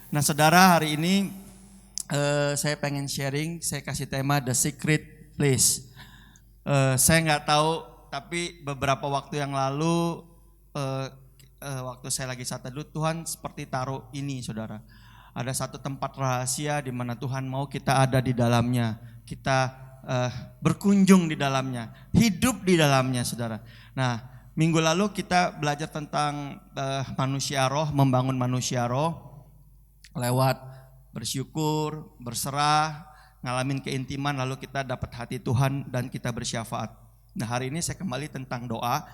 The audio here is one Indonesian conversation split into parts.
Nah saudara, hari ini saya pengen sharing, saya kasih tema The Secret Place. Saya nggak tahu, tapi beberapa waktu yang lalu, waktu saya lagi saat teduh, Tuhan seperti taruh ini saudara. Ada satu tempat rahasia di mana Tuhan mau kita ada di dalamnya. Kita berkunjung di dalamnya, hidup di dalamnya saudara. Nah minggu lalu kita belajar tentang manusia roh, membangun manusia roh. Lewat bersyukur, berserah, ngalamin keintiman, lalu kita dapat hati Tuhan dan kita bersyafaat. Nah hari ini saya kembali tentang doa,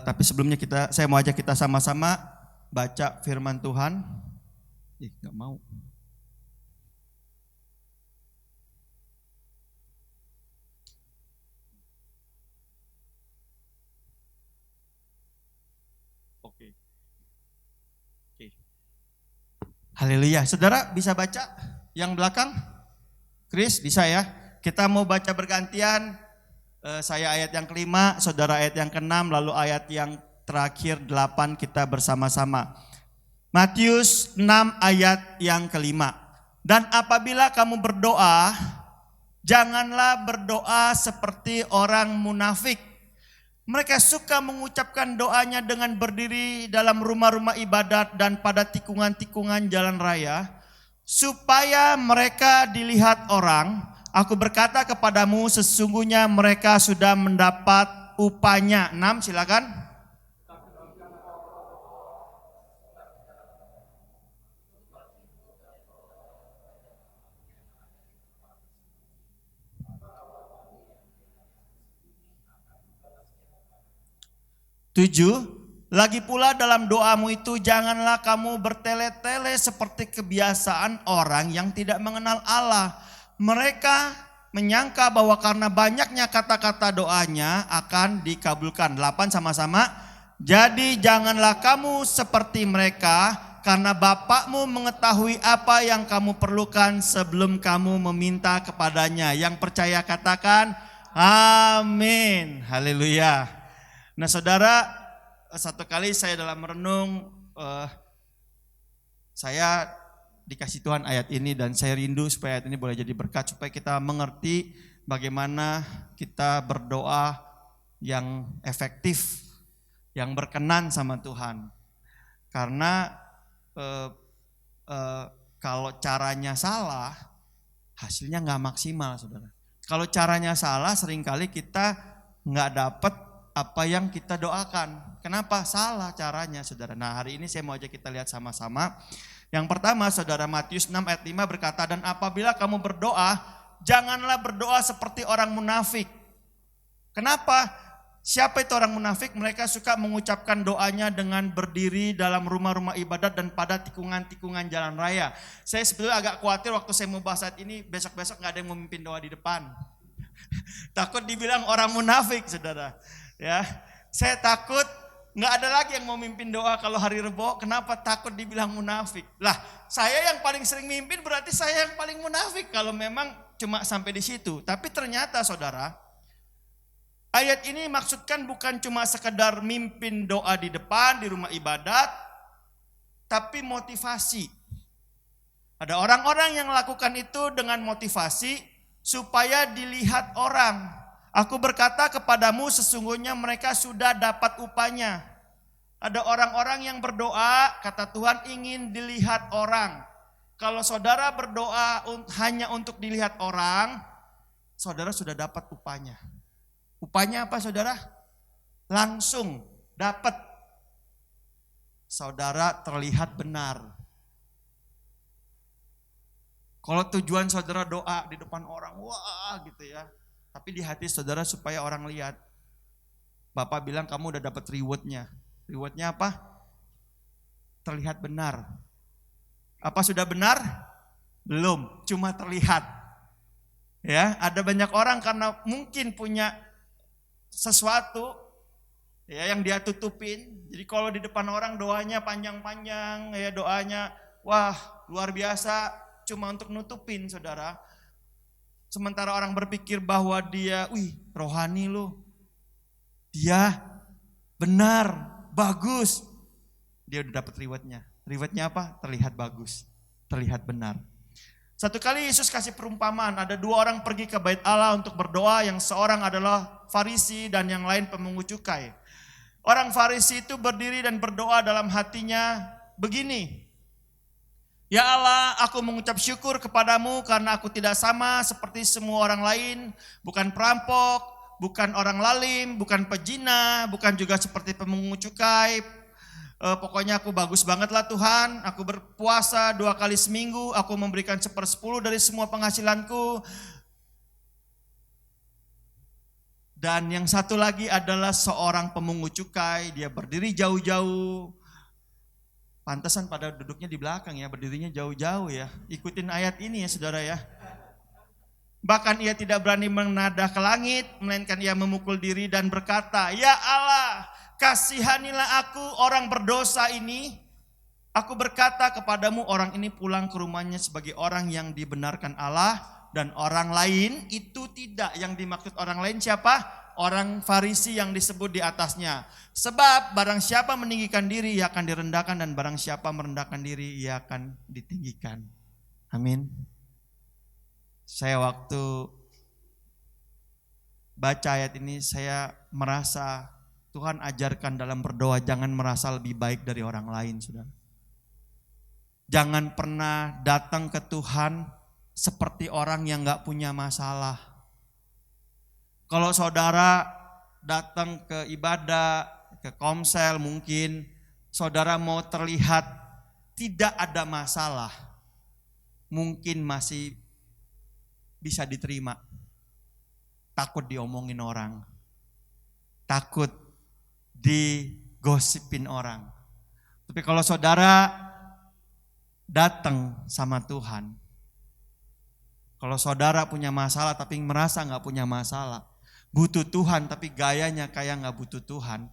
tapi sebelumnya saya mau ajak kita sama-sama baca firman Tuhan. Gak mau. Oke. Haleluya. Saudara bisa baca yang belakang? Chris bisa ya? Kita mau baca bergantian. Saya ayat yang kelima, saudara ayat yang keenam, lalu ayat yang terakhir 8 kita bersama-sama. Matius 6 ayat yang kelima. Dan apabila kamu berdoa, janganlah berdoa seperti orang munafik. Mereka suka mengucapkan doanya dengan berdiri dalam rumah-rumah ibadat dan pada tikungan-tikungan jalan raya, supaya mereka dilihat orang. Aku berkata kepadamu, sesungguhnya mereka sudah mendapat upahnya. 6 silakan. Tujuh, lagi pula dalam doamu itu janganlah kamu bertele-tele seperti kebiasaan orang yang tidak mengenal Allah. Mereka menyangka bahwa karena banyaknya kata-kata doanya akan dikabulkan. 8 sama-sama. Jadi janganlah kamu seperti mereka, karena Bapakmu mengetahui apa yang kamu perlukan sebelum kamu meminta kepadanya. Yang percaya katakan amin. Haleluya. Nah saudara, satu kali saya dalam merenung, saya dikasih Tuhan ayat ini dan saya rindu supaya ayat ini boleh jadi berkat, supaya kita mengerti bagaimana kita berdoa yang efektif, yang berkenan sama Tuhan. Karena kalau caranya salah, hasilnya nggak maksimal saudara. Kalau caranya salah, seringkali kita nggak dapat apa yang kita doakan. Kenapa? Salah caranya saudara. Nah hari ini saya mau ajak kita lihat sama-sama. Yang pertama saudara, Matius 6 ayat 5 berkata, dan apabila kamu berdoa, janganlah berdoa seperti orang munafik. Kenapa? Siapa itu orang munafik? Mereka suka mengucapkan doanya dengan berdiri dalam rumah-rumah ibadat dan pada tikungan-tikungan jalan raya. Saya sebetulnya agak khawatir waktu saya mau bahas saat ini, besok-besok gak ada yang memimpin doa di depan. Takut dibilang orang munafik saudara. Ya, saya takut nggak ada lagi yang mau mimpin doa kalau hari Rebo. Kenapa? Takut dibilang munafik. Lah, saya yang paling sering mimpin berarti saya yang paling munafik kalau memang cuma sampai di situ. Tapi ternyata saudara, ayat ini maksudkan bukan cuma sekedar mimpin doa di depan di rumah ibadat, tapi motivasi. Ada orang-orang yang lakukan itu dengan motivasi supaya dilihat orang. Aku berkata kepadamu, sesungguhnya mereka sudah dapat upahnya. Ada orang-orang yang berdoa, kata Tuhan, ingin dilihat orang. Kalau saudara berdoa hanya untuk dilihat orang, saudara sudah dapat upahnya. Upahnya apa saudara? Langsung dapat. Saudara terlihat benar. Kalau tujuan saudara doa di depan orang, wah gitu ya. Tapi di hati saudara supaya orang lihat. Bapak bilang kamu udah dapat rewardnya. Rewardnya apa? Terlihat benar. Apa sudah benar? Belum, cuma terlihat. Ya, ada banyak orang karena mungkin punya sesuatu ya yang dia tutupin. Jadi kalau di depan orang doanya panjang-panjang, ya doanya wah luar biasa, cuma untuk nutupin saudara. Sementara orang berpikir bahwa dia, wih rohani loh. Dia benar, bagus. Dia udah dapat rewardnya. Rewardnya apa? Terlihat bagus, terlihat benar. Satu kali Yesus kasih perumpamaan, ada 2 orang pergi ke bait Allah untuk berdoa, yang seorang adalah Farisi dan yang lain pemungut cukai. Orang Farisi itu berdiri dan berdoa dalam hatinya begini, "Ya Allah, aku mengucap syukur kepadamu karena aku tidak sama seperti semua orang lain, bukan perampok, bukan orang lalim, bukan pezina, bukan juga seperti pemungut cukai. Pokoknya aku bagus banget lah Tuhan, aku berpuasa 2 kali seminggu, aku memberikan 1/10 dari semua penghasilanku." Dan yang satu lagi adalah seorang pemungut cukai, dia berdiri jauh-jauh. Pantesan pada duduknya di belakang ya, berdirinya jauh-jauh ya. Ikutin ayat ini ya saudara ya. Bahkan ia tidak berani menadah ke langit, melainkan ia memukul diri dan berkata, "Ya Allah, kasihanilah aku orang berdosa ini. Aku berkata kepadamu, orang ini pulang ke rumahnya sebagai orang yang dibenarkan Allah, dan orang lain itu tidak." Yang dimaksud orang lain siapa? Orang Farisi yang disebut di atasnya. Sebab barang siapa meninggikan diri, ia akan direndahkan, dan barang siapa merendahkan diri, ia akan ditinggikan. Amin. Saya waktu baca ayat ini, saya merasa Tuhan ajarkan dalam berdoa, jangan merasa lebih baik dari orang lain, saudara. Jangan pernah datang ke Tuhan seperti orang yang gak punya masalah. Kalau saudara datang ke ibadah, ke komsel mungkin, saudara mau terlihat tidak ada masalah, mungkin masih bisa diterima. Takut diomongin orang, takut digosipin orang. Tapi kalau saudara datang sama Tuhan, kalau saudara punya masalah tapi merasa gak punya masalah, butuh Tuhan tapi gayanya kayak gak butuh Tuhan,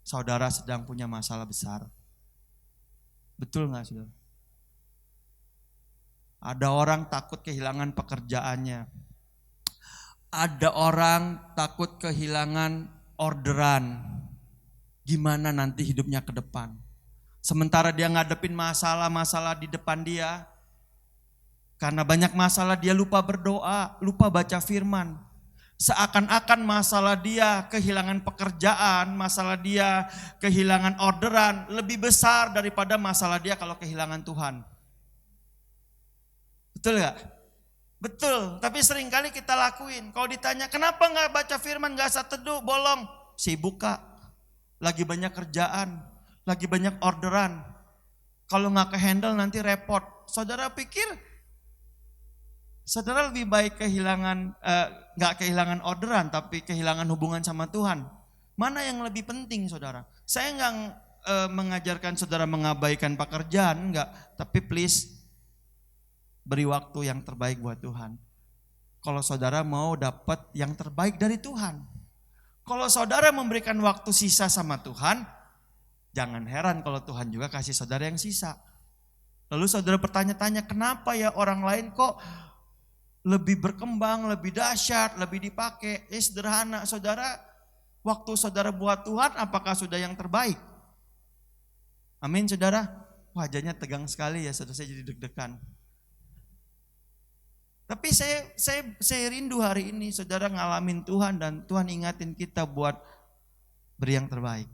saudara sedang punya masalah besar. Betul gak saudara? Ada orang takut kehilangan pekerjaannya. Ada orang takut kehilangan orderan. Gimana nanti hidupnya ke depan? Sementara dia ngadepin masalah-masalah di depan dia. Karena banyak masalah dia lupa berdoa, lupa baca firman. Seakan-akan masalah dia kehilangan pekerjaan, masalah dia kehilangan orderan lebih besar daripada masalah dia kalau kehilangan Tuhan. Betul gak? Betul, tapi seringkali kita lakuin. Kalau ditanya kenapa gak baca firman, gak sateduh, bolong. Sibuk Kak, lagi banyak kerjaan, lagi banyak orderan. Kalau gak ke-handle nanti repot. Saudara pikir saudara lebih baik gak kehilangan orderan tapi kehilangan hubungan sama Tuhan? Mana yang lebih penting saudara? Saya gak mengajarkan saudara mengabaikan pekerjaan, enggak. Tapi please, beri waktu yang terbaik buat Tuhan. Kalau saudara mau dapat yang terbaik dari Tuhan. Kalau saudara memberikan waktu sisa sama Tuhan, jangan heran kalau Tuhan juga kasih saudara yang sisa. Lalu saudara bertanya-tanya, kenapa ya orang lain kok lebih berkembang, lebih dahsyat, lebih dipakai? Sederhana, saudara, waktu saudara buat Tuhan apakah sudah yang terbaik? Amin saudara. Wajahnya tegang sekali ya, saudara, saya jadi deg-degan. Tapi saya rindu hari ini saudara ngalamin Tuhan dan Tuhan ingatin kita buat beri yang terbaik.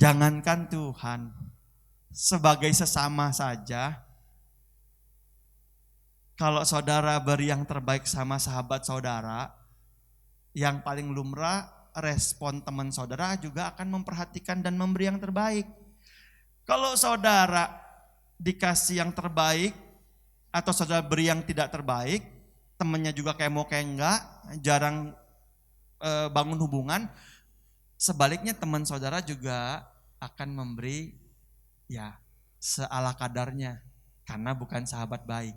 Jangankan Tuhan, sebagai sesama saja, kalau saudara beri yang terbaik sama sahabat saudara, yang paling lumrah respon teman saudara juga akan memperhatikan dan memberi yang terbaik. Kalau saudara dikasih yang terbaik, atau saudara beri yang tidak terbaik, temannya juga kayak mau kayak enggak, jarang bangun hubungan. Sebaliknya teman saudara juga akan memberi ya seala kadarnya, karena bukan sahabat baik.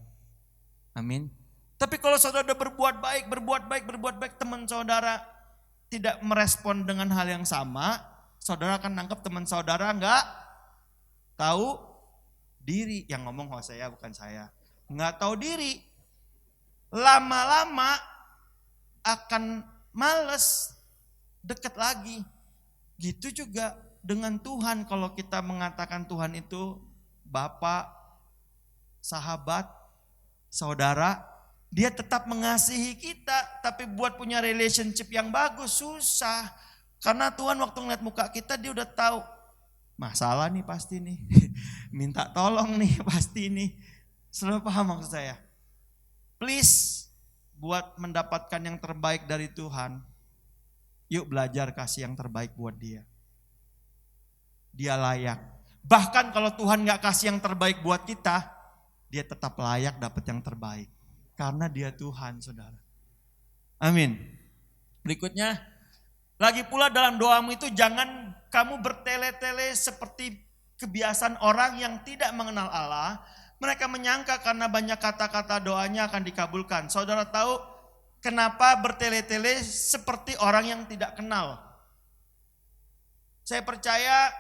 Amin. Tapi kalau saudara udah berbuat baik, teman saudara tidak merespon dengan hal yang sama, saudara akan nangkep teman saudara enggak tahu diri. Yang ngomong Hosea bukan saya. Nggak tahu diri, lama-lama akan males deket lagi. Gitu juga dengan Tuhan. Kalau kita mengatakan Tuhan itu Bapa, sahabat, saudara, dia tetap mengasihi kita. Tapi buat punya relationship yang bagus susah. Karena Tuhan waktu ngeliat muka kita dia udah tahu masalah nih pasti nih. Minta tolong nih pasti nih. Saudara paham maksud saya? Please, buat mendapatkan yang terbaik dari Tuhan, yuk belajar kasih yang terbaik buat dia. Dia layak. Bahkan kalau Tuhan gak kasih yang terbaik buat kita, dia tetap layak dapat yang terbaik. Karena dia Tuhan, saudara. Amin. Berikutnya, lagi pula dalam doamu itu jangan kamu bertele-tele seperti kebiasaan orang yang tidak mengenal Allah. Mereka menyangka karena banyak kata-kata doanya akan dikabulkan. Saudara tahu kenapa bertele-tele seperti orang yang tidak kenal? Saya percaya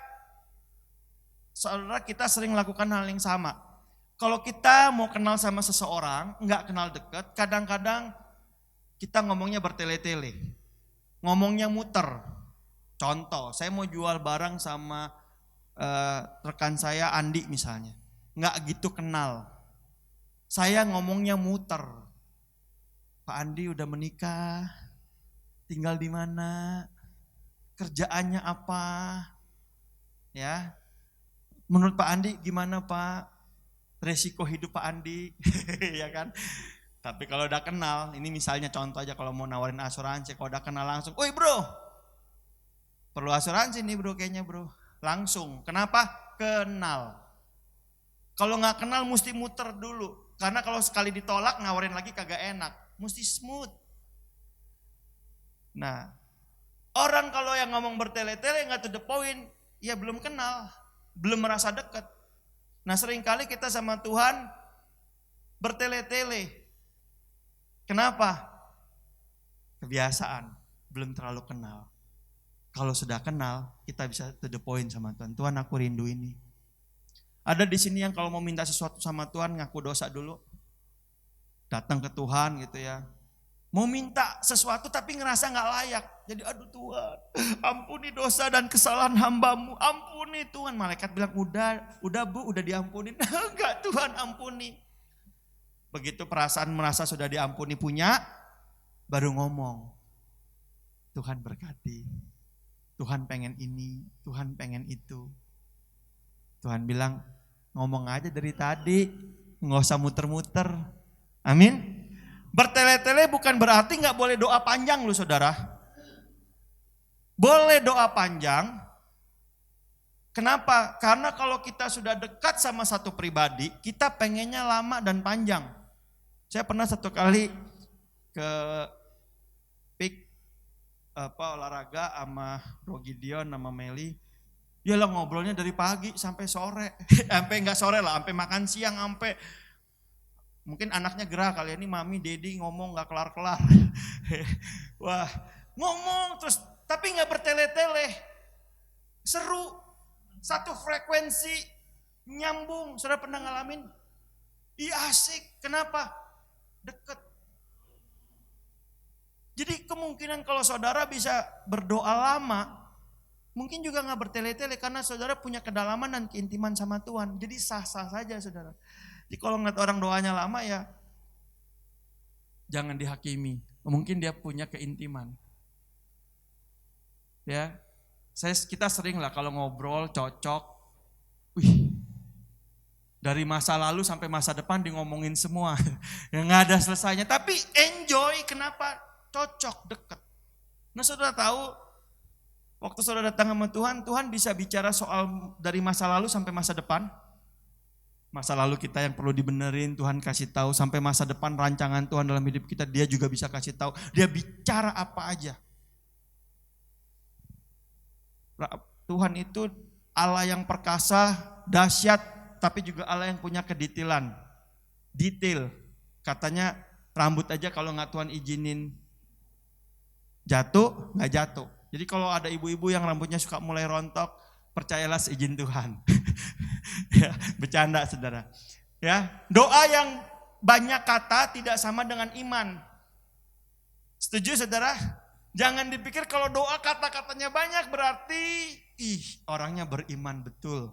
saudara kita sering lakukan hal yang sama. Kalau kita mau kenal sama seseorang, nggak kenal dekat, kadang-kadang kita ngomongnya bertele-tele. Ngomongnya muter. Contoh, saya mau jual barang sama rekan saya Andi misalnya. Nggak gitu kenal. Saya ngomongnya muter. Pak Andi udah menikah, tinggal di mana, kerjaannya apa, ya. Menurut Pak Andi gimana Pak, resiko hidup Pak Andi, ya kan. Tapi kalau udah kenal, ini misalnya contoh aja kalau mau nawarin asuransi, kalau udah kenal langsung, woi bro, perlu asuransi nih bro kayaknya bro. Langsung, kenapa? Kenal. Kalau nggak kenal mesti muter dulu. Karena kalau sekali ditolak nawarin lagi kagak enak. Mesti smooth. Nah, orang kalau yang ngomong bertele-tele nggak to the point, ya belum kenal, belum merasa dekat. Nah seringkali kita sama Tuhan bertele-tele. Kenapa? Kebiasaan, belum terlalu kenal. Kalau sudah kenal, kita bisa to the point sama Tuhan. Tuhan aku rindu ini. Ada di sini yang kalau mau minta sesuatu sama Tuhan ngaku dosa dulu. Datang ke Tuhan gitu ya. Mau minta sesuatu tapi ngerasa gak layak. Jadi aduh Tuhan, ampuni dosa dan kesalahan hambamu. Ampuni Tuhan. Malaikat bilang udah bu, udah diampunin. Enggak Tuhan ampuni. Begitu perasaan merasa sudah diampuni punya, baru ngomong. Tuhan berkati. Tuhan pengen ini, Tuhan pengen itu. Tuhan bilang, ngomong aja dari tadi, nggak usah muter-muter. Amin. Bertele-tele bukan berarti nggak boleh doa panjang loh saudara. Boleh doa panjang. Kenapa? Karena kalau kita sudah dekat sama satu pribadi, kita pengennya lama dan panjang. Saya pernah satu kali ke PIK olahraga sama Bro Gideon sama Meli. Ya lah ngobrolnya dari pagi sampai sore, sampai enggak sore lah, sampai makan siang, sampai mungkin anaknya gerah kali ini mami, dedi ngomong enggak kelar-kelar. Wah ngomong terus tapi enggak bertele-tele, seru, satu frekuensi, nyambung. Saudara pernah ngalamin? Iya asik, kenapa? Deket. Jadi kemungkinan kalau saudara bisa berdoa lama, mungkin juga gak bertele-tele karena saudara punya kedalaman dan keintiman sama Tuhan. Jadi sah-sah saja saudara. Jadi kalau ngeliat orang doanya lama ya jangan dihakimi. Mungkin dia punya keintiman. Ya, kita sering lah kalau ngobrol cocok. Wih, dari masa lalu sampai masa depan di ngomongin semua. Yang gak ada selesainya. Tapi enjoy, kenapa? Cocok, deket. Nah saudara tahu, waktu saudara datang sama Tuhan, Tuhan bisa bicara soal dari masa lalu sampai masa depan. Masa lalu kita yang perlu dibenerin, Tuhan kasih tahu. Sampai masa depan rancangan Tuhan dalam hidup kita, dia juga bisa kasih tahu. Dia bicara apa aja. Tuhan itu Allah yang perkasa, dahsyat, tapi juga Allah yang punya kedetailan. Detail. Katanya rambut aja kalau nggak Tuhan izinin jatuh, nggak jatuh. Jadi kalau ada ibu-ibu yang rambutnya suka mulai rontok, percayalah seizin Tuhan. Ya, bercanda saudara. Ya, doa yang banyak kata tidak sama dengan iman. Setuju saudara? Jangan dipikir kalau doa kata-katanya banyak berarti orangnya beriman betul.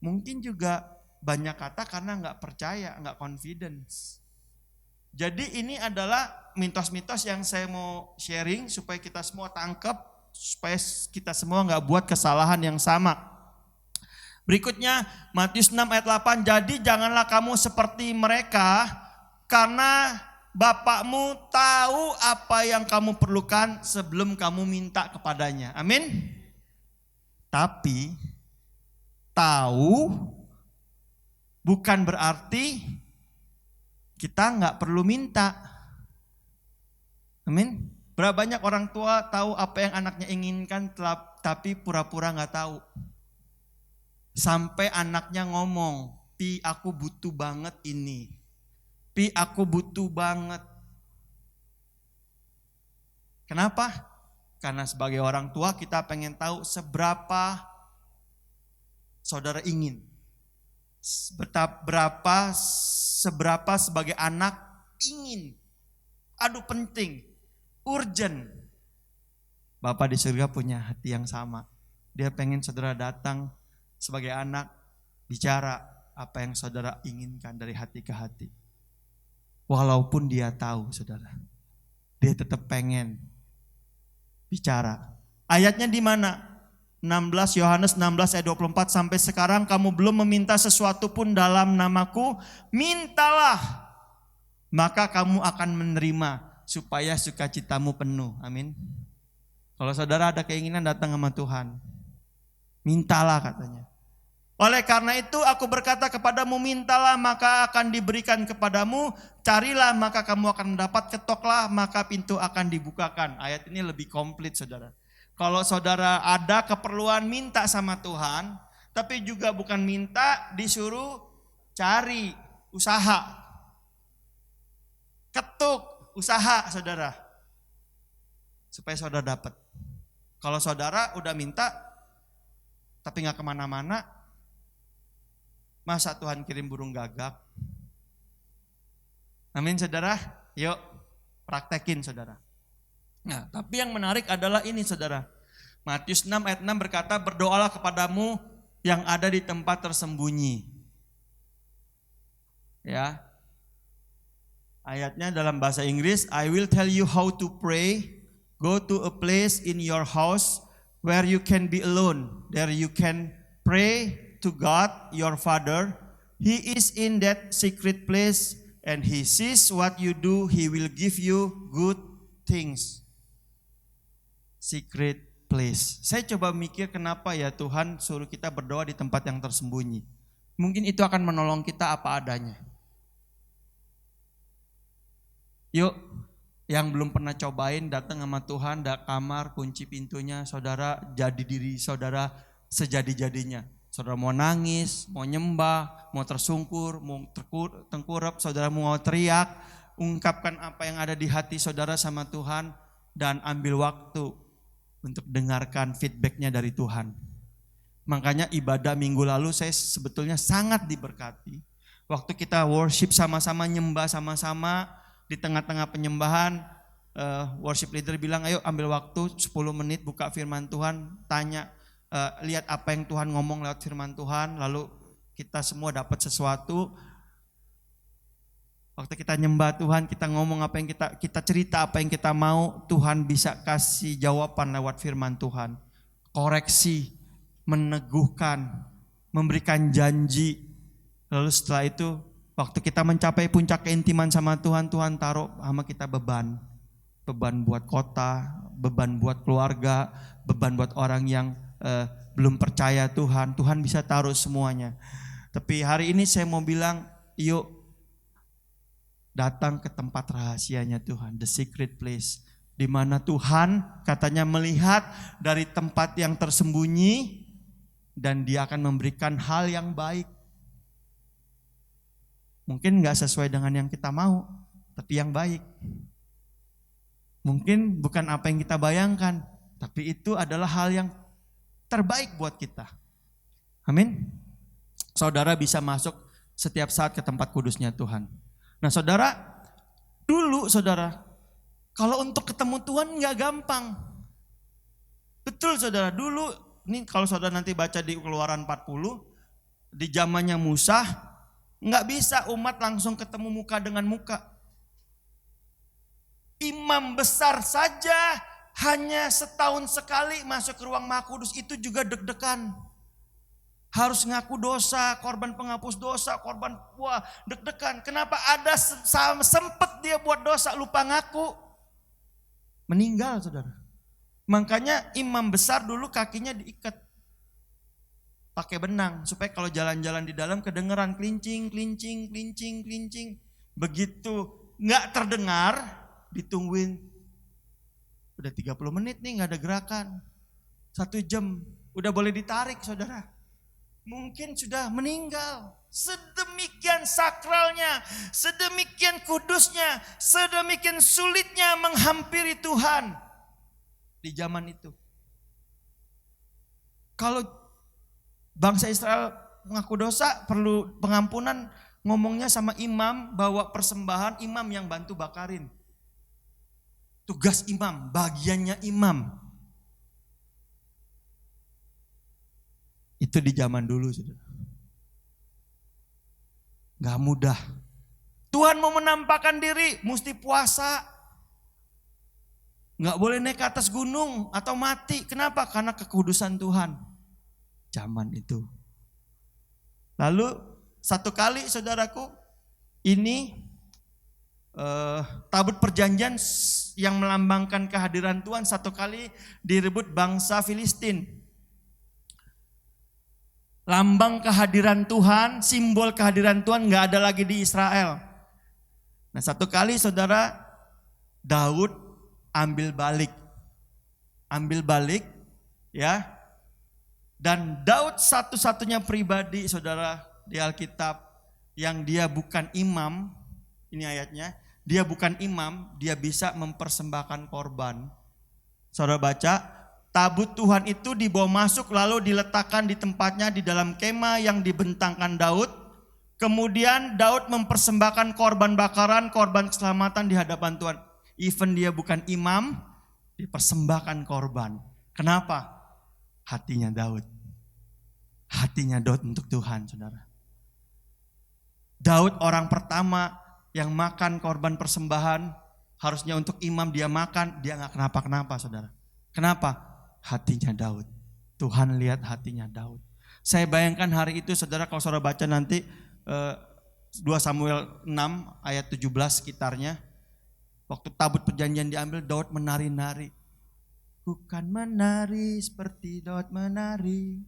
Mungkin juga banyak kata karena nggak percaya, nggak confidence. Jadi ini adalah mitos-mitos yang saya mau sharing supaya kita semua tangkap, supaya kita semua nggak buat kesalahan yang sama. Berikutnya Matius 6 ayat 8, jadi janganlah kamu seperti mereka karena Bapakmu tahu apa yang kamu perlukan sebelum kamu minta kepadanya. Amin. Tapi tahu bukan berarti kita nggak perlu minta. Amin. Berapa banyak orang tua tahu apa yang anaknya inginkan tapi pura-pura nggak tahu. Sampai anaknya ngomong, Pi aku butuh banget ini. Pi aku butuh banget. Kenapa? Karena sebagai orang tua kita pengen tahu seberapa saudara ingin. Seberapa sebagai anak ingin. Aduh penting, urgent. Bapak di surga punya hati yang sama. Dia pengen saudara datang sebagai anak, bicara apa yang saudara inginkan dari hati ke hati. Walaupun dia tahu saudara, dia tetap pengen bicara. Ayatnya di mana? 16 Yohanes 16 ayat 24, sampai sekarang kamu belum meminta sesuatu pun dalam namaku, mintalah maka kamu akan menerima supaya sukacitamu penuh. Amin. Kalau saudara ada keinginan datang sama Tuhan, mintalah katanya. Oleh karena itu aku berkata kepadamu, mintalah maka akan diberikan kepadamu, carilah maka kamu akan mendapat, ketoklah maka pintu akan dibukakan. Ayat ini lebih komplit saudara. Kalau saudara ada keperluan minta sama Tuhan, tapi juga bukan minta, disuruh cari, usaha. Ketuk, usaha saudara. Supaya saudara dapat. Kalau saudara udah minta, tapi gak kemana-mana, masa Tuhan kirim burung gagak? Amin saudara, yuk praktekin saudara. Nah, tapi yang menarik adalah ini saudara. Matius 6 ayat 6 berkata, berdoalah kepadamu yang ada di tempat tersembunyi. Ya. Ayatnya dalam bahasa Inggris, I will tell you how to pray. Go to a place in your house where you can be alone. There you can pray to God, your Father. He is in that secret place and He sees what you do. He will give you good things. Secret place. Saya coba mikir kenapa ya Tuhan suruh kita berdoa di tempat yang tersembunyi. Mungkin itu akan menolong kita apa adanya. Yuk, yang belum pernah cobain datang sama Tuhan, kamar, kunci pintunya, saudara jadi diri saudara sejadi-jadinya. Saudara mau nangis, mau nyembah, mau tersungkur, mau tengkurap, saudara mau teriak, ungkapkan apa yang ada di hati saudara sama Tuhan dan ambil waktu untuk dengarkan feedbacknya dari Tuhan. Makanya ibadah minggu lalu saya sebetulnya sangat diberkati. Waktu kita worship sama-sama, nyembah sama-sama, di tengah-tengah penyembahan, worship leader bilang, ayo ambil waktu 10 menit buka firman Tuhan, tanya, lihat apa yang Tuhan ngomong lewat firman Tuhan, lalu kita semua dapat sesuatu. Waktu kita nyembah Tuhan, kita ngomong apa yang kita cerita apa yang kita mau, Tuhan bisa kasih jawaban lewat firman Tuhan. Koreksi, meneguhkan, memberikan janji. Lalu setelah itu, waktu kita mencapai puncak keintiman sama Tuhan, Tuhan taruh sama kita beban. Beban buat kota, beban buat keluarga, beban buat orang yang belum percaya Tuhan. Tuhan bisa taruh semuanya. Tapi hari ini saya mau bilang, yuk datang ke tempat rahasianya Tuhan, the secret place, di mana Tuhan katanya melihat dari tempat yang tersembunyi dan Dia akan memberikan hal yang baik. Mungkin gak sesuai dengan yang kita mau, tapi yang baik. Mungkin bukan apa yang kita bayangkan, tapi itu adalah hal yang terbaik buat kita. Amin. Saudara bisa masuk setiap saat ke tempat kudusnya Tuhan. Nah saudara, dulu saudara, kalau untuk ketemu Tuhan gak gampang. Betul saudara, dulu ini kalau saudara nanti baca di Keluaran 40, di zamannya Musa, nggak bisa umat langsung ketemu muka dengan muka. Imam besar saja hanya setahun sekali masuk ke ruang Maha Kudus, itu juga deg-degan. Harus ngaku dosa, korban penghapus dosa, korban, wah deg-degan. Kenapa? Ada sempet dia buat dosa, lupa ngaku. Meninggal saudara. Makanya imam besar dulu kakinya diikat pakai benang. Supaya kalau jalan-jalan di dalam kedengeran klincing, klincing, klincing, klincing. Begitu gak terdengar, ditungguin. Udah 30 menit nih gak ada gerakan. 1 jam, udah boleh ditarik saudara. Mungkin sudah meninggal. Sedemikian sakralnya, sedemikian kudusnya, sedemikian sulitnya menghampiri Tuhan di zaman itu. Kalau bangsa Israel mengaku dosa, perlu pengampunan, ngomongnya sama imam, bawa persembahan, imam yang bantu bakarin. Tugas imam, bagiannya imam. Itu di zaman dulu saudara. Gak mudah. Tuhan mau menampakkan diri, mesti puasa. Gak boleh naik ke atas gunung atau mati. Kenapa? Karena kekudusan Tuhan. Zaman itu. Lalu satu kali saudaraku, ini tabut perjanjian yang melambangkan kehadiran Tuhan satu kali direbut bangsa Filistin. Lambang kehadiran Tuhan, simbol kehadiran Tuhan gak ada lagi di Israel. Nah satu kali saudara, Daud ambil balik ya. Dan Daud satu-satunya pribadi saudara di Alkitab yang dia bukan imam, ini ayatnya, dia bukan imam, dia bisa mempersembahkan korban. Saudara baca, tabut Tuhan itu dibawa masuk lalu diletakkan di tempatnya di dalam kemah yang dibentangkan Daud. Kemudian Daud mempersembahkan korban bakaran, korban keselamatan di hadapan Tuhan. Even dia bukan imam, dipersembahkan korban. Kenapa? Hatinya Daud. Hatinya Daud untuk Tuhan saudara. Daud orang pertama yang makan korban persembahan, harusnya untuk imam dia makan, dia gak kenapa-kenapa saudara. Kenapa? Hatinya Daud. Tuhan lihat hatinya Daud. Saya bayangkan hari itu saudara, kalau saudara baca nanti 2 Samuel 6 ayat 17 sekitarnya. Waktu tabut perjanjian diambil, Daud menari-nari. Kukan menari seperti Daud menari.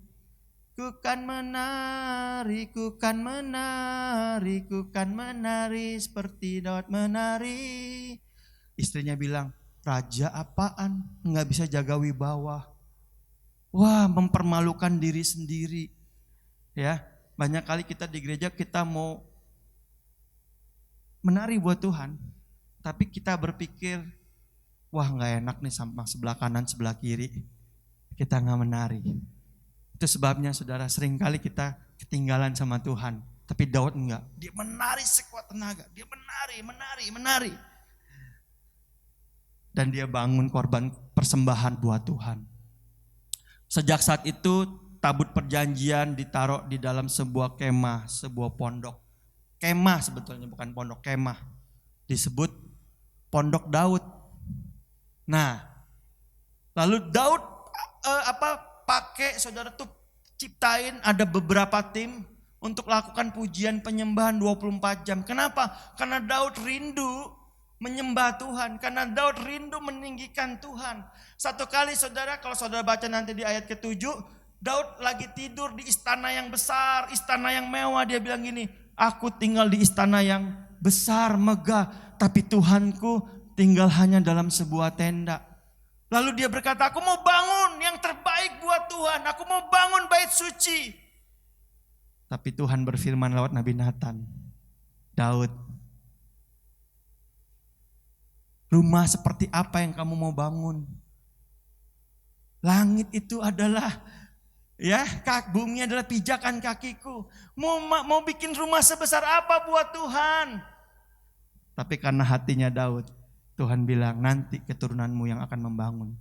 Kukan menari, kukan menari, kukan menari seperti Daud menari. Istrinya bilang, raja apaan? Nggak bisa jaga wibawa. Wah, mempermalukan diri sendiri. Ya, banyak kali kita di gereja kita mau menari buat Tuhan, tapi kita berpikir, wah nggak enak nih sama sebelah kanan sebelah kiri. Kita nggak menari. Itu sebabnya saudara, sering kali kita ketinggalan sama Tuhan. Tapi Daud enggak. Dia menari sekuat tenaga. Dia menari. Dan dia bangun korban persembahan buat Tuhan. Sejak saat itu tabut perjanjian ditaruh di dalam sebuah kemah, sebuah pondok. Kemah sebetulnya bukan pondok, kemah. Disebut pondok Daud. Nah, lalu Daud pakai saudara tuh ciptain ada beberapa tim untuk lakukan pujian penyembahan 24 jam. Kenapa? Karena Daud rindu menyembah Tuhan, karena Daud rindu meninggikan Tuhan. Satu kali saudara, kalau saudara baca nanti di ayat ke-7, Daud lagi tidur di istana yang besar, istana yang mewah. Dia bilang gini, aku tinggal di istana yang besar, megah, tapi Tuhanku tinggal hanya dalam sebuah tenda. Lalu dia berkata, aku mau bangun yang terbaik buat Tuhan, aku mau bangun bait suci. Tapi Tuhan berfirman lewat Nabi Nathan, Daud, rumah seperti apa yang kamu mau bangun? Langit itu adalah, bumi adalah pijakan kakiku. Mau bikin rumah sebesar apa buat Tuhan? Tapi karena hatinya Daud, Tuhan bilang nanti keturunanmu yang akan membangun.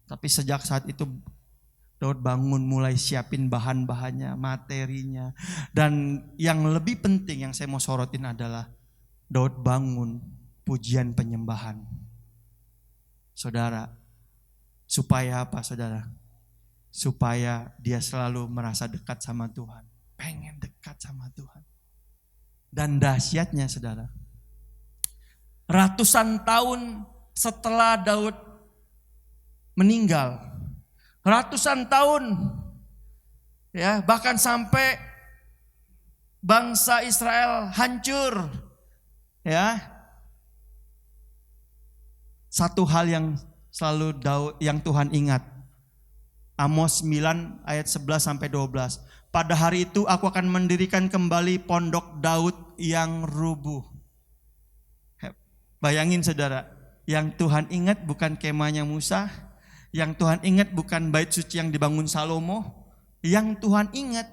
Tapi sejak saat itu Daud bangun mulai siapin bahan-bahannya, materinya. Dan yang lebih penting yang saya mau sorotin adalah Daud bangun pujian penyembahan. Saudara, supaya apa saudara? Supaya dia selalu merasa dekat sama Tuhan. Pengen dekat sama Tuhan. Dan dahsyatnya saudara, ratusan tahun setelah Daud meninggal, ratusan tahun ya, bahkan sampai bangsa Israel hancur ya. Satu hal yang selalu yang Tuhan ingat. Amos 9 ayat 11 sampai 12. Pada hari itu aku akan mendirikan kembali pondok Daud yang rubuh. Bayangin saudara, yang Tuhan ingat bukan kemahnya Musa, yang Tuhan ingat bukan bait suci yang dibangun Salomo, yang Tuhan ingat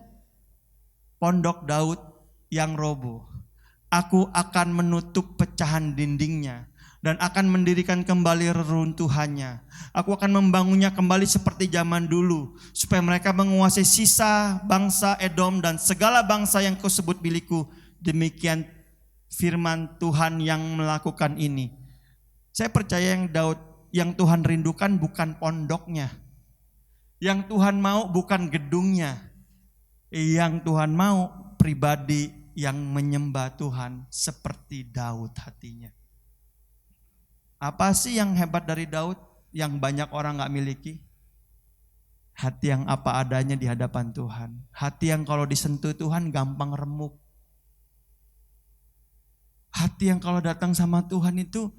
pondok Daud yang roboh. Aku akan menutup pecahan dindingnya dan akan mendirikan kembali reruntuhannya. Aku akan membangunnya kembali seperti zaman dulu, supaya mereka menguasai sisa bangsa Edom dan segala bangsa yang kau sebut milikku. Demikian firman Tuhan yang melakukan ini. Saya percaya yang Tuhan rindukan bukan pondoknya. Yang Tuhan mau bukan gedungnya. Yang Tuhan mau pribadi yang menyembah Tuhan seperti Daud hatinya. Apa sih yang hebat dari Daud yang banyak orang gak miliki? Hati yang apa adanya di hadapan Tuhan. Hati yang kalau disentuh Tuhan gampang remuk. Hati yang kalau datang sama Tuhan itu,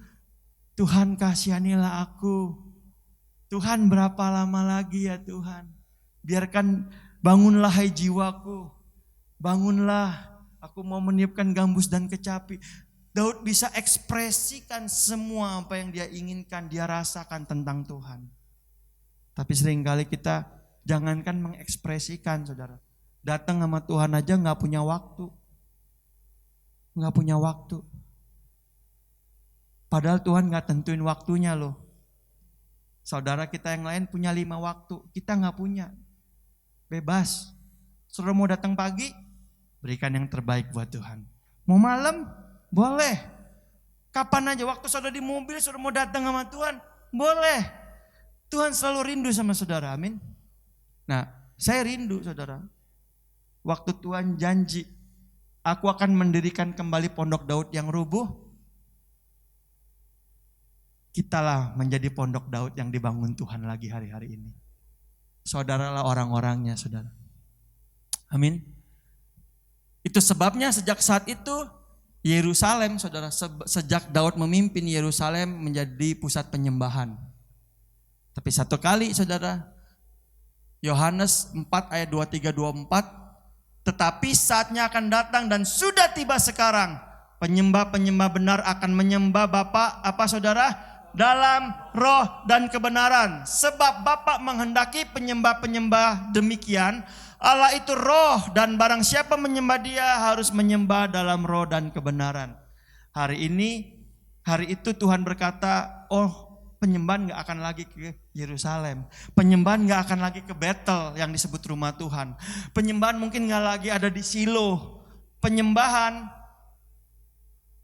Tuhan kasihanilah aku. Tuhan berapa lama lagi ya Tuhan? Biarkan, bangunlah hai jiwaku. Bangunlah, aku mau meniupkan gambus dan kecapi. Daud bisa ekspresikan semua apa yang dia inginkan, dia rasakan tentang Tuhan. Tapi seringkali kita jangankan mengekspresikan saudara. Datang sama Tuhan aja gak punya waktu. Gak punya waktu. Padahal Tuhan gak tentuin waktunya loh. Saudara kita yang lain punya 5 waktu, kita gak punya. Bebas. Saudara mau datang pagi, berikan yang terbaik buat Tuhan. Mau malam, boleh. Kapan aja, waktu saudara di mobil, saudara mau datang sama Tuhan, boleh. Tuhan selalu rindu sama saudara, amin. Nah, saya rindu saudara. Waktu Tuhan janji, aku akan mendirikan kembali pondok Daud yang rubuh. Kitalah menjadi pondok Daud yang dibangun Tuhan lagi hari-hari ini. Saudaralah orang-orangnya saudara. Amin. Itu sebabnya sejak saat itu Yerusalem saudara, sejak Daud memimpin Yerusalem menjadi pusat penyembahan. Tapi satu kali saudara, Yohanes 4 ayat 23-24, tetapi saatnya akan datang dan sudah tiba sekarang, penyembah-penyembah benar akan menyembah Bapa apa saudara? Dalam roh dan kebenaran. Sebab Bapa menghendaki penyembah-penyembah demikian. Allah itu roh dan barang siapa menyembah dia harus menyembah dalam roh dan kebenaran. Hari itu Tuhan berkata, oh penyembahan gak akan lagi ke Yerusalem. Penyembahan gak akan lagi ke Betel yang disebut rumah Tuhan. Penyembahan mungkin gak lagi ada di Silo. Penyembahan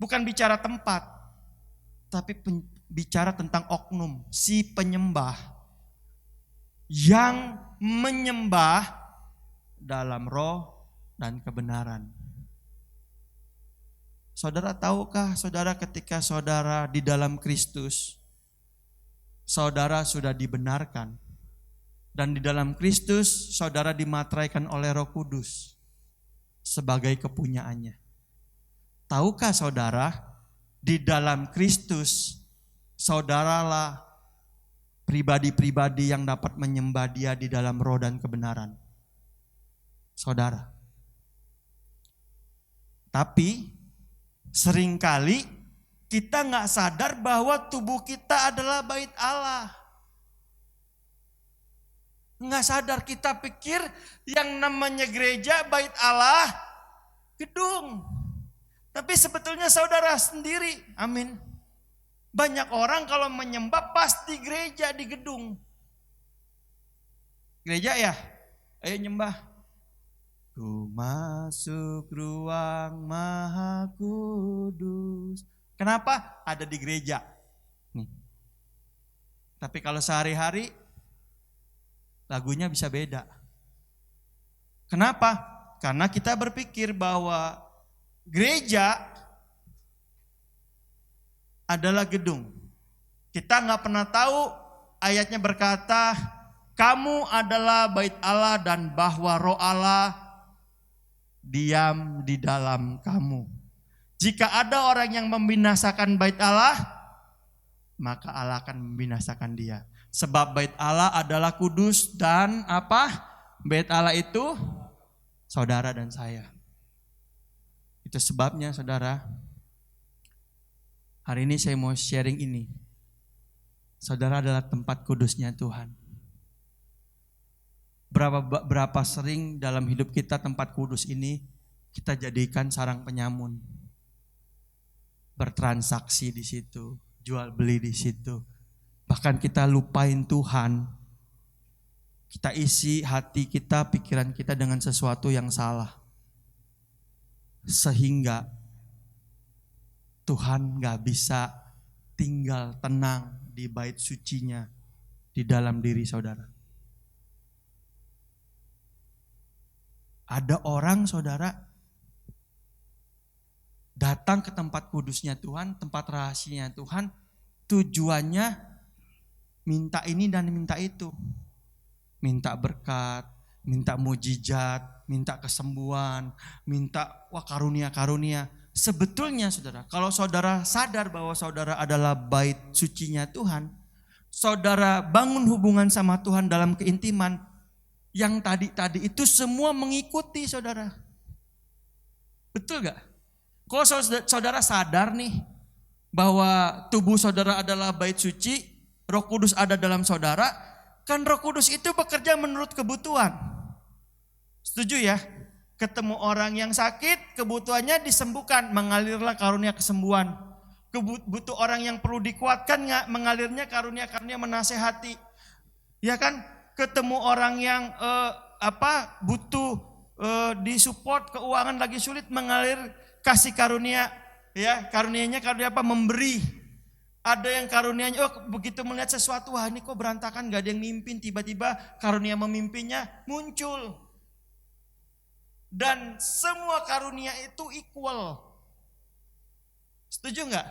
bukan bicara tempat, tapi bicara tentang oknum, si penyembah yang menyembah dalam roh dan kebenaran. Saudara tahukah saudara ketika saudara di dalam Kristus, saudara sudah dibenarkan. Dan di dalam Kristus saudara dimateraikan oleh Roh Kudus sebagai kepunyaannya. Tahukah saudara, di dalam Kristus saudaralah pribadi-pribadi yang dapat menyembah Dia di dalam roh dan kebenaran. Saudara. Tapi seringkali kita gak sadar bahwa tubuh kita adalah bait Allah. Gak sadar, kita pikir yang namanya gereja, bait Allah, gedung. Tapi sebetulnya saudara sendiri, amin. Banyak orang kalau menyembah pasti gereja di gedung. Gereja ya? Ayo nyembah. Ku masuk ruang maha kudus. Kenapa? Ada di gereja. Nih. Tapi kalau sehari-hari lagunya bisa beda. Kenapa? Karena kita berpikir bahwa gereja adalah gedung. Kita nggak pernah tahu ayatnya berkata, kamu adalah bait Allah dan bahwa roh Allah diam di dalam kamu. Jika ada orang yang membinasakan bait Allah, maka Allah akan membinasakan dia. Sebab bait Allah adalah kudus dan apa? Bait Allah itu saudara dan saya. Itu sebabnya saudara, hari ini saya mau sharing ini. Saudara adalah tempat kudusnya Tuhan. Berapa sering dalam hidup kita tempat kudus ini kita jadikan sarang penyamun. Bertransaksi di situ, jual beli di situ. Bahkan kita lupain Tuhan. Kita isi hati kita, pikiran kita dengan sesuatu yang salah. Sehingga Tuhan gak bisa tinggal tenang di bait sucinya di dalam diri saudara. Ada orang saudara datang ke tempat kudusnya Tuhan, tempat rahasianya Tuhan, tujuannya minta ini dan minta itu. Minta berkat, minta mujizat, minta kesembuhan, minta karunia-karunia. Sebetulnya saudara, kalau saudara sadar bahwa saudara adalah bait sucinya Tuhan, saudara bangun hubungan sama Tuhan dalam keintiman, yang tadi itu semua mengikuti saudara. Betul gak? Kalau saudara sadar nih bahwa tubuh saudara adalah bait suci, Roh Kudus ada dalam saudara, kan Roh Kudus itu bekerja menurut kebutuhan. Setuju ya? Ketemu orang yang sakit, kebutuhannya disembuhkan, mengalirlah karunia kesembuhan. Butuh orang yang perlu dikuatkan, mengalirnya karunia-karunia menasehati. Ya kan? Ketemu orang yang butuh disupport keuangan lagi sulit, mengalir kasih karunia, ya karunianya karunia apa? Memberi. Ada yang karunianya begitu melihat sesuatu, wah ini kok berantakan, gak ada yang mimpin, tiba-tiba karunia memimpinnya muncul. Dan semua karunia itu equal. Setuju gak?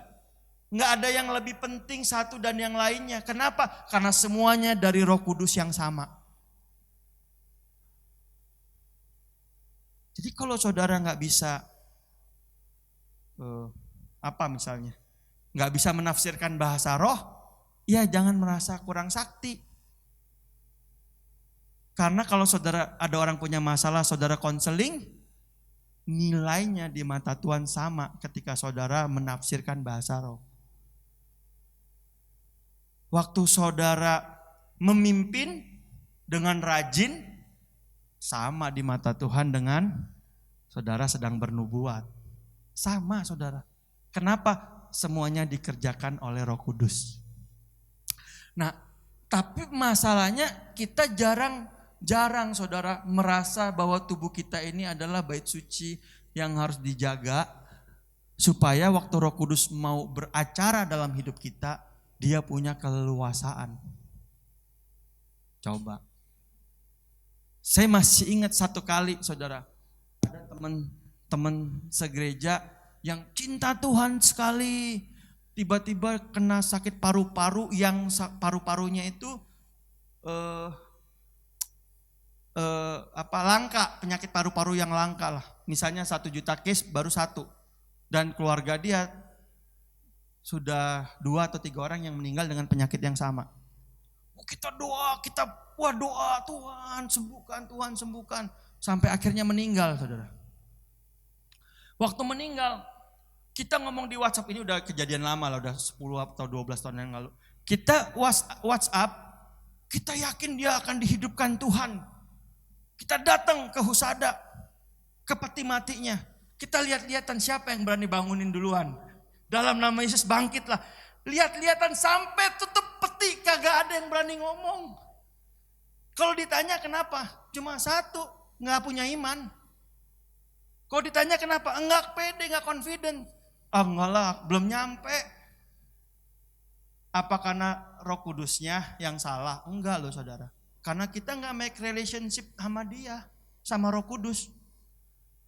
Nggak ada yang lebih penting satu dan yang lainnya. Kenapa? Karena semuanya dari Roh Kudus yang sama. Jadi kalau saudara nggak bisa, misalnya, nggak bisa menafsirkan bahasa roh, ya jangan merasa kurang sakti. Karena kalau saudara ada orang punya masalah, saudara konseling, nilainya di mata Tuhan sama ketika saudara menafsirkan bahasa roh. Waktu saudara memimpin dengan rajin, sama di mata Tuhan dengan saudara sedang bernubuat. Sama saudara. Kenapa? Semuanya dikerjakan oleh Roh Kudus. Nah, tapi masalahnya kita jarang saudara merasa bahwa tubuh kita ini adalah bait suci yang harus dijaga. Supaya waktu Roh Kudus mau beracara dalam hidup kita, dia punya keleluasaan. Coba. Saya masih ingat satu kali saudara. Ada teman segereja yang cinta Tuhan sekali. Tiba-tiba kena sakit paru-paru yang paru-parunya itu langka. Penyakit paru-paru yang langka lah. Misalnya 1 juta case baru 1. Dan keluarga dia sudah 2 atau 3 orang yang meninggal dengan penyakit yang sama. Kita doa, Tuhan sembuhkan. Sampai akhirnya meninggal saudara. Waktu meninggal, kita ngomong di WhatsApp, ini udah kejadian lama lah, udah 10 atau 12 tahun yang lalu. Kita WhatsApp, kita yakin dia akan dihidupkan Tuhan. Kita datang ke Husada, ke peti matinya. Kita lihat-lihatan siapa yang berani bangunin duluan. Dalam nama Yesus bangkitlah. Lihat-lihatan sampai tutup peti, kagak ada yang berani ngomong. Kalau ditanya kenapa? Cuma satu, nggak punya iman. Kalau ditanya kenapa? Enggak pede, enggak confident. Enggak lah, belum nyampe. Apa karena Roh Kudusnya yang salah? Enggak loh saudara. Karena kita enggak make relationship sama dia, sama Roh Kudus.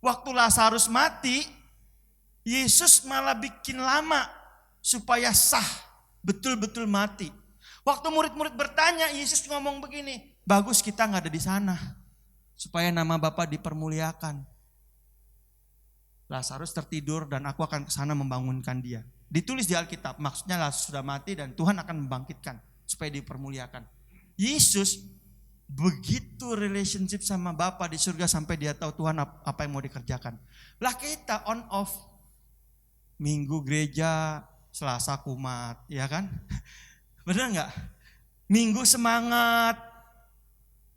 Waktu Lazarus mati, Yesus malah bikin lama supaya sah, betul-betul mati. Waktu murid-murid bertanya, Yesus ngomong begini, bagus kita nggak ada di sana, supaya nama Bapa dipermuliakan. Lazarus tertidur dan aku akan ke sana membangunkan dia. Ditulis di Alkitab, maksudnya Lazarus sudah mati dan Tuhan akan membangkitkan supaya dipermuliakan. Yesus begitu relationship sama Bapa di surga sampai dia tahu Tuhan apa yang mau dikerjakan. Lah kita on off, Minggu gereja, Selasa kumat, ya kan? Benar nggak? Minggu semangat,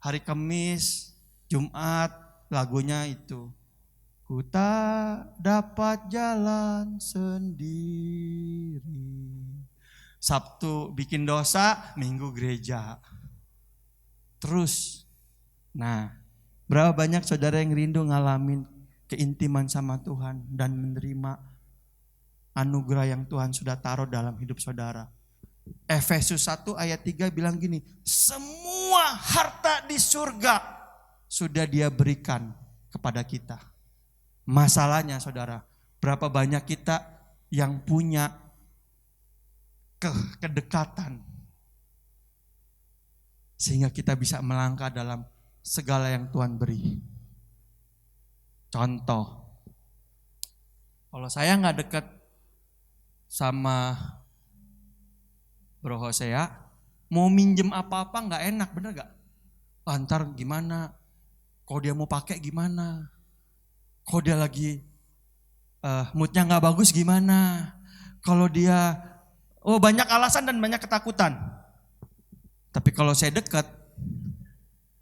hari Kamis, Jumat, lagunya itu. Ku tak dapat jalan sendiri. Sabtu bikin dosa, Minggu gereja. Terus, nah berapa banyak saudara yang rindu ngalamin keintiman sama Tuhan dan menerima anugerah yang Tuhan sudah taruh dalam hidup saudara. Efesus 1 ayat 3 bilang gini, semua harta di surga sudah dia berikan kepada kita. Masalahnya saudara, berapa banyak kita yang punya kedekatan sehingga kita bisa melangkah dalam segala yang Tuhan beri. Contoh, kalau saya nggak dekat sama Bro Hosea, mau minjem apa-apa nggak enak, bener nggak? Ntar gimana? Kalau dia mau pakai gimana? Kalau dia lagi moodnya nggak bagus gimana? Kalau dia, banyak alasan dan banyak ketakutan. Tapi kalau saya dekat,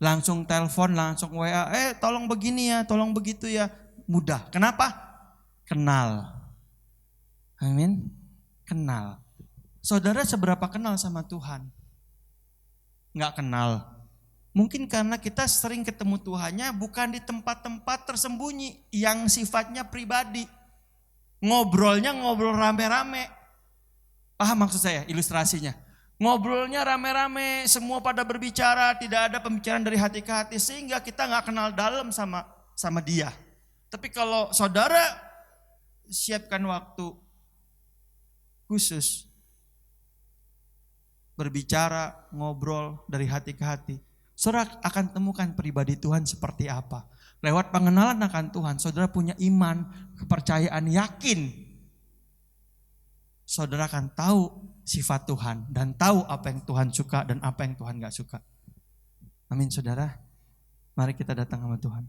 langsung telepon, langsung WA, tolong begini ya, tolong begitu ya, mudah. Kenapa? Kenal. Amin. Kenal. Saudara seberapa kenal sama Tuhan? Nggak kenal. Mungkin karena kita sering ketemu Tuhannya bukan di tempat-tempat tersembunyi yang sifatnya pribadi. Ngobrolnya ngobrol rame-rame. Paham maksud saya ilustrasinya? Ngobrolnya rame-rame, semua pada berbicara, tidak ada pembicaraan dari hati ke hati sehingga kita nggak kenal dalam sama dia. Tapi kalau saudara siapkan waktu khusus berbicara, ngobrol dari hati ke hati, saudara akan temukan pribadi Tuhan seperti apa. Lewat pengenalan akan Tuhan, saudara punya iman, kepercayaan, yakin. Saudara akan tahu sifat Tuhan dan tahu apa yang Tuhan suka dan apa yang Tuhan gak suka. Amin saudara. Mari kita datang sama Tuhan.